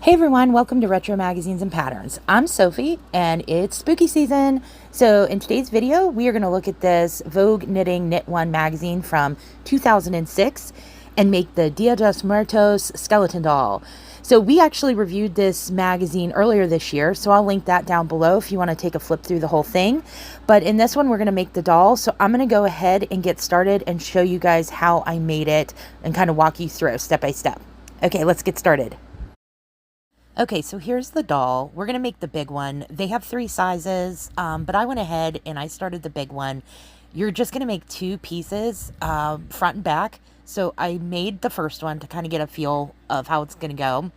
Hey everyone, welcome to Retro Magazines and Patterns. I'm Sophie and it's spooky season. So in today's video, we are going to look at this Vogue Knitting Knit.1 magazine from 2006 and make the Dia de los Muertos skeleton doll. So we actually reviewed this magazine earlier this year, so I'll link that down below if you want to take a flip through the whole thing. But in this one, we're going to make the doll. So I'm going to go ahead and get started and show you guys how I made it and kind of walk you through step by step. Okay, let's get started. Okay, so here's the doll. We're going to make the big one. They have 3 sizes, but I went ahead and I started the big one. You're just going to make 2 pieces, front and back. So I made the first one to kind of get a feel of how it's going to go.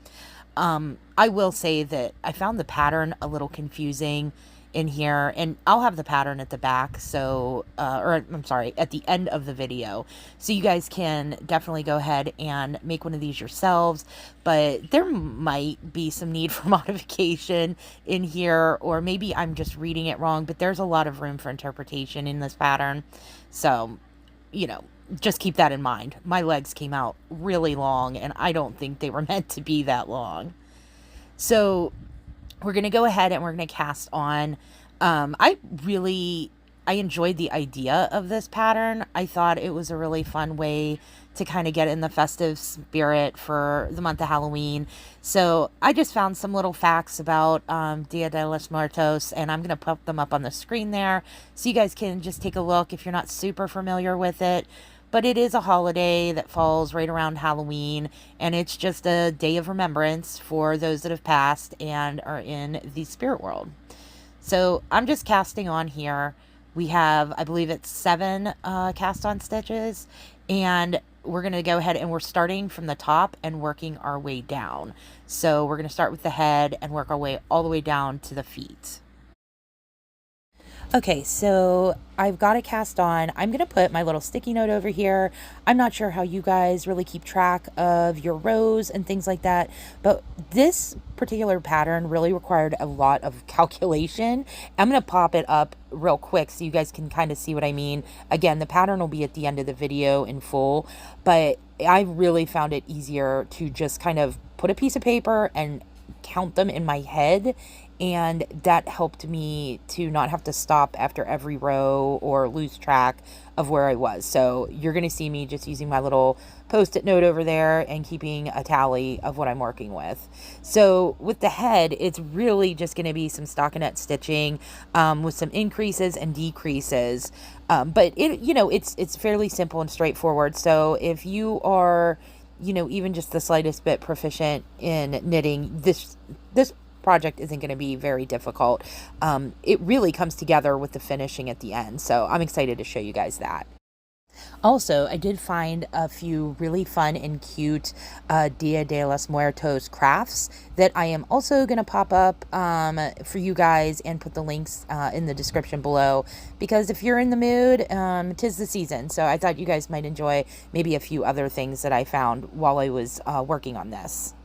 I will say that I found the pattern a little confusing in here, and I'll have the pattern at the back, so or I'm sorry, at the end of the video, so you guys can definitely go ahead and make one of these yourselves. But there might be some need for modification in here, or maybe I'm just reading it wrong, but there's a lot of room for interpretation in this pattern, so you know, just keep that in mind. My legs came out really long, and I don't think they were meant to be that long. So we're going to go ahead and we're going to cast on. I enjoyed the idea of this pattern. I thought it was a really fun way to kind of get in the festive spirit for the month of Halloween. So I just found some little facts about Dia de los Muertos, and I'm going to put them up on the screen there so you guys can just take a look if you're not super familiar with it. But it is a holiday that falls right around Halloween, and it's just a day of remembrance for those that have passed and are in the spirit world. So I'm just casting on here. We have, I believe it's 7 cast on stitches, and we're going to go ahead and we're starting from the top and working our way down. So we're going to start with the head and work our way all the way down to the feet. Okay, so I've got it cast on. I'm going to put my little sticky note over here. I'm not sure how you guys really keep track of your rows and things like that, but this particular pattern really required a lot of calculation. I'm going to pop it up real quick so you guys can kind of see what I mean. Again, the pattern will be at the end of the video in full, but I really found it easier to just kind of put a piece of paper and count them in my head, and that helped me to not have to stop after every row or lose track of where I was. So you're going to see me just using my little post-it note over there and keeping a tally of what I'm working with. So with the head, it's really just going to be some stockinette stitching with some increases and decreases. But it's fairly simple and straightforward. So if you are, even just the slightest bit proficient in knitting, this project isn't going to be very difficult. It really comes together with the finishing at the end, so I'm excited to show you guys that. Also, I did find a few really fun and cute Dia de los Muertos crafts that I am also going to pop up for you guys and put the links in the description below, because if you're in the mood, 'tis the season. So I thought you guys might enjoy maybe a few other things that I found while I was working on this.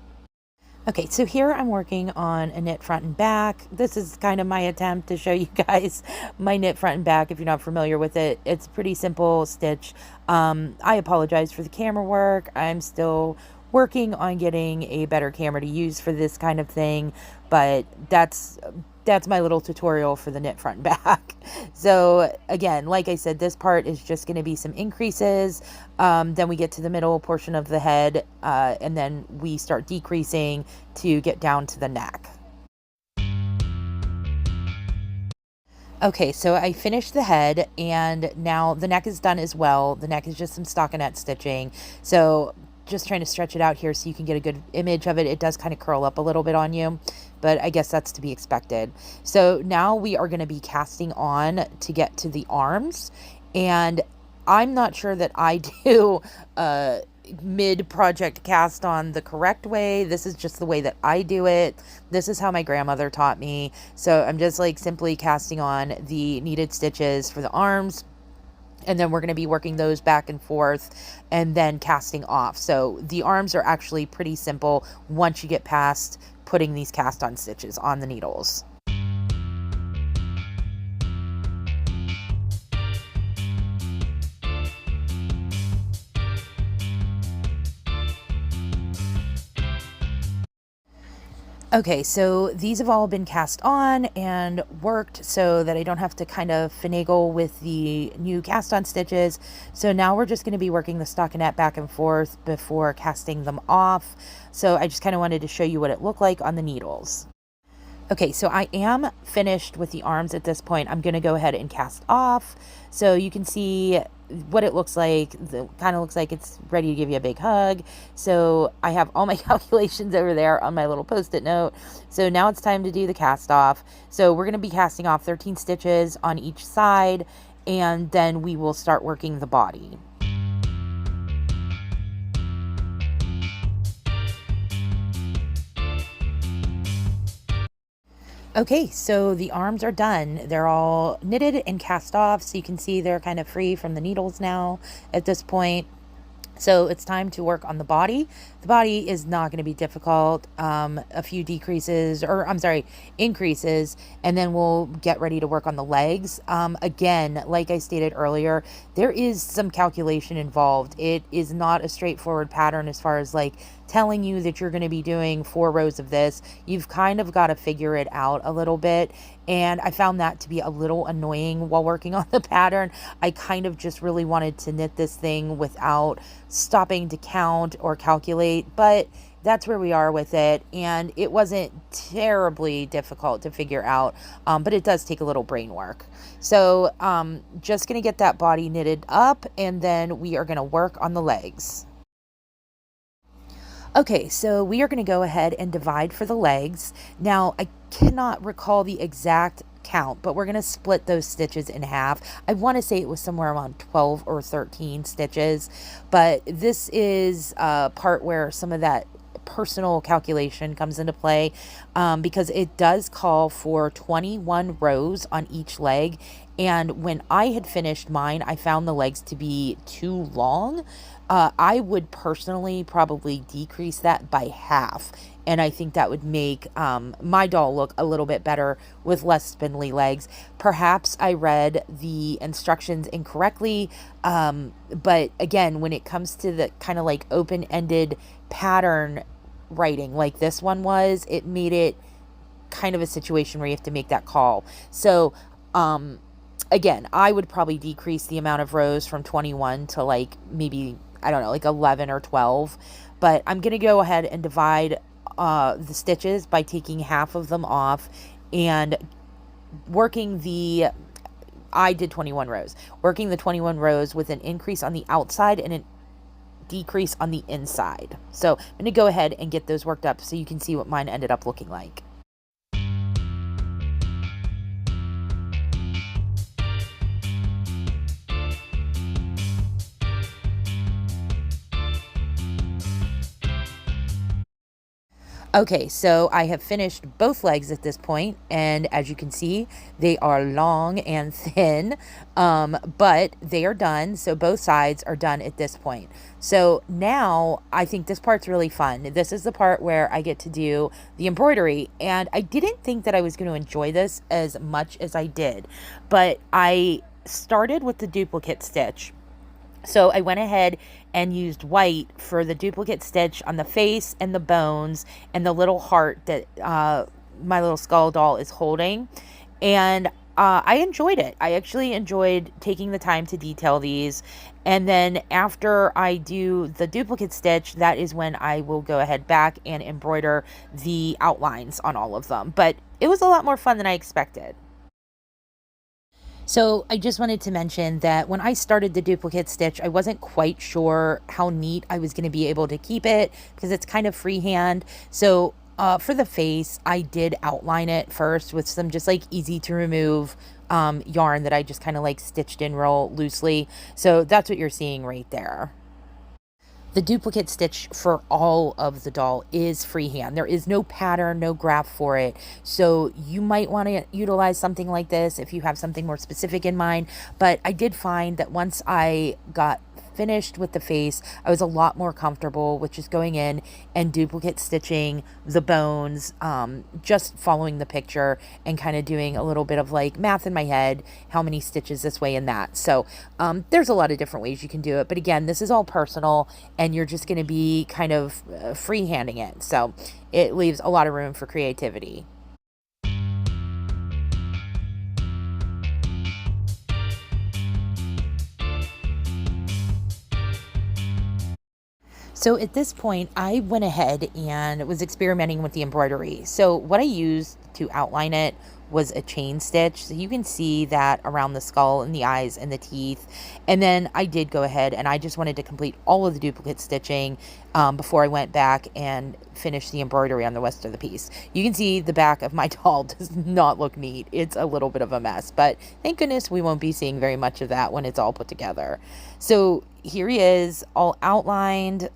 Okay, so here I'm working on a knit front and back. This is kind of my attempt to show you guys my knit front and back if you're not familiar with it. It's pretty simple stitch. I apologize for the camera work. I'm still working on getting a better camera to use for this kind of thing, but that's my little tutorial for the knit front and back. So again, like I said, this part is just going to be some increases. Then we get to the middle portion of the head, and then we start decreasing to get down to the neck. Okay, so I finished the head, and now the neck is done as well. The neck is just some stockinette stitching. So just trying to stretch it out here so you can get a good image of it. It does kind of curl up a little bit on you, but I guess that's to be expected. So now we are going to be casting on to get to the arms, and I'm not sure that I do mid-project cast on the correct way. This is just the way that I do it. This is how my grandmother taught me. So I'm just like simply casting on the needed stitches for the arms, and then we're going to be working those back and forth and then casting off. So the arms are actually pretty simple once you get past putting these cast on stitches on the needles. Okay, so these have all been cast on and worked so that I don't have to kind of finagle with the new cast on stitches. So now we're just going to be working the stockinette back and forth before casting them off. So I just kind of wanted to show you what it looked like on the needles. Okay, so I am finished with the arms at this point. I'm going to go ahead and cast off so you can see what it looks like. It kind of looks like it's ready to give you a big hug. So I have all my calculations over there on my little post-it note. So now it's time to do the cast off. So we're going to be casting off 13 stitches on each side, and then we will start working the body. Okay, so the arms are done. They're all knitted and cast off, so you can see they're kind of free from the needles now at this point. So it's time to work on the body. The body is not going to be difficult. A few increases, and then we'll get ready to work on the legs. Again, like I stated earlier, there is some calculation involved. It is not a straightforward pattern as far as like telling you that you're going to be doing 4 rows of this. You've kind of got to figure it out a little bit. And I found that to be a little annoying while working on the pattern. I kind of just really wanted to knit this thing without stopping to count or calculate, but that's where we are with it. And it wasn't terribly difficult to figure out, but it does take a little brain work. So just going to get that body knitted up, and then we are going to work on the legs. Okay, so we are going to go ahead and divide for the legs. Now, I cannot recall the exact count, but we're going to split those stitches in half. I want to say it was somewhere around 12 or 13 stitches, but this is a part where some of that personal calculation comes into play, because it does call for 21 rows on each leg. And when I had finished mine, I found the legs to be too long. I would personally probably decrease that by half. And I think that would make my doll look a little bit better with less spindly legs. Perhaps I read the instructions incorrectly. But again, when it comes to the kind of like open-ended pattern writing like this one was, it made it kind of a situation where you have to make that call. So again, I would probably decrease the amount of rows from 21 to like maybe, I don't know, like 11 or 12. But I'm going to go ahead and divide the stitches by taking half of them off and working I did 21 rows. Working the 21 rows with an increase on the outside and an decrease on the inside. So I'm going to go ahead and get those worked up so you can see what mine ended up looking like. Okay, so I have finished both legs at this point, and as you can see, they are long and thin, but they are done. So both sides are done at this point. So now I think this part's really fun. This is the part where I get to do the embroidery, and I didn't think that I was going to enjoy this as much as I did, but I started with the duplicate stitch. So I went ahead and used white for the duplicate stitch on the face and the bones and the little heart that my little skull doll is holding. And I enjoyed it. I actually enjoyed taking the time to detail these. And then after I do the duplicate stitch, that is when I will go ahead back and embroider the outlines on all of them. But it was a lot more fun than I expected. So I just wanted to mention that when I started the duplicate stitch, I wasn't quite sure how neat I was going to be able to keep it because it's kind of freehand. So for the face, I did outline it first with some just like easy to remove yarn that I just kind of like stitched in real loosely. So that's what you're seeing right there. The duplicate stitch for all of the doll is freehand. There is no pattern, no graph for it. So you might want to utilize something like this if you have something more specific in mind. But I did find that once I got finished with the face, I was a lot more comfortable with just going in and duplicate stitching the bones, just following the picture and kind of doing a little bit of like math in my head, how many stitches this way and that. So there's a lot of different ways you can do it. But again, this is all personal and you're just going to be kind of freehanding it. So it leaves a lot of room for creativity. So at this point, I went ahead and was experimenting with the embroidery. So what I used to outline it was a chain stitch. So you can see that around the skull and the eyes and the teeth. And then I did go ahead and I just wanted to complete all of the duplicate stitching before I went back and finished the embroidery on the rest of the piece. You can see the back of my doll does not look neat. It's a little bit of a mess, but thank goodness we won't be seeing very much of that when it's all put together. So here he is, all outlined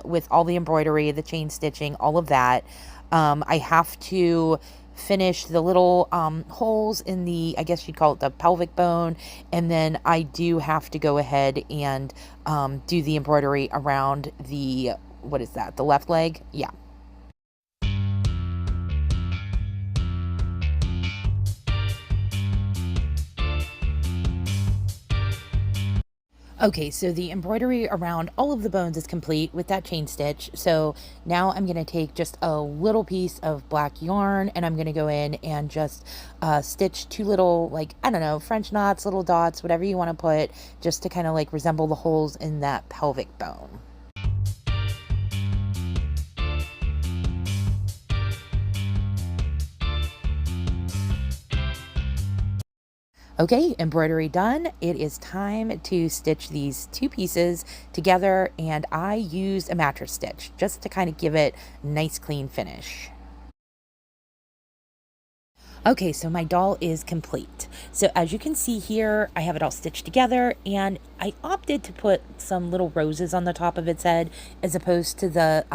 with all the embroidery, the chain stitching, all of that. I have to finish the little holes in the, I guess you'd call it the pelvic bone, and then I do have to go ahead and do the embroidery around the, what is that, the left leg? Yeah. Okay, so the embroidery around all of the bones is complete with that chain stitch. So now I'm going to take just a little piece of black yarn and I'm going to go in and just stitch two little, like, I don't know, French knots, little dots, whatever you want to put, just to kind of like resemble the holes in that pelvic bone. Okay, embroidery done. It is time to stitch these two pieces together, and I used a mattress stitch just to kind of give it a nice clean finish. Okay, so my doll is complete. So as you can see here, I have it all stitched together, and I opted to put some little roses on the top of its head as opposed to the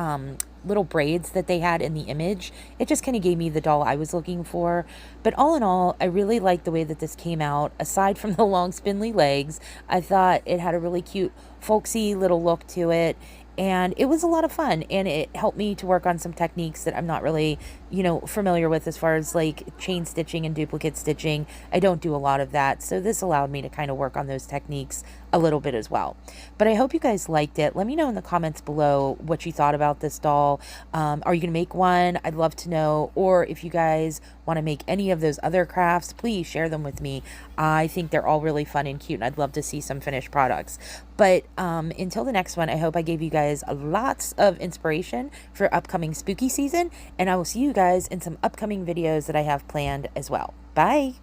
little braids that they had in the image. It just kind of gave me the doll I was looking for. But all in all, I really like the way that this came out. Aside from the long spindly legs, I thought it had a really cute folksy little look to it. And it was a lot of fun, and it helped me to work on some techniques that I'm not really, familiar with as far as like chain stitching and duplicate stitching. I don't do a lot of that, so this allowed me to kind of work on those techniques a little bit as well. But I hope you guys liked it. Let me know in the comments below what you thought about this doll. Are you gonna make one? I'd love to know. Or if you guys want to make any of those other crafts, please share them with me. I think they're all really fun and cute, and I'd love to see some finished products. But until the next one, I hope I gave you guys lots of inspiration for upcoming spooky season, and I will see you guys in some upcoming videos that I have planned as well. Bye!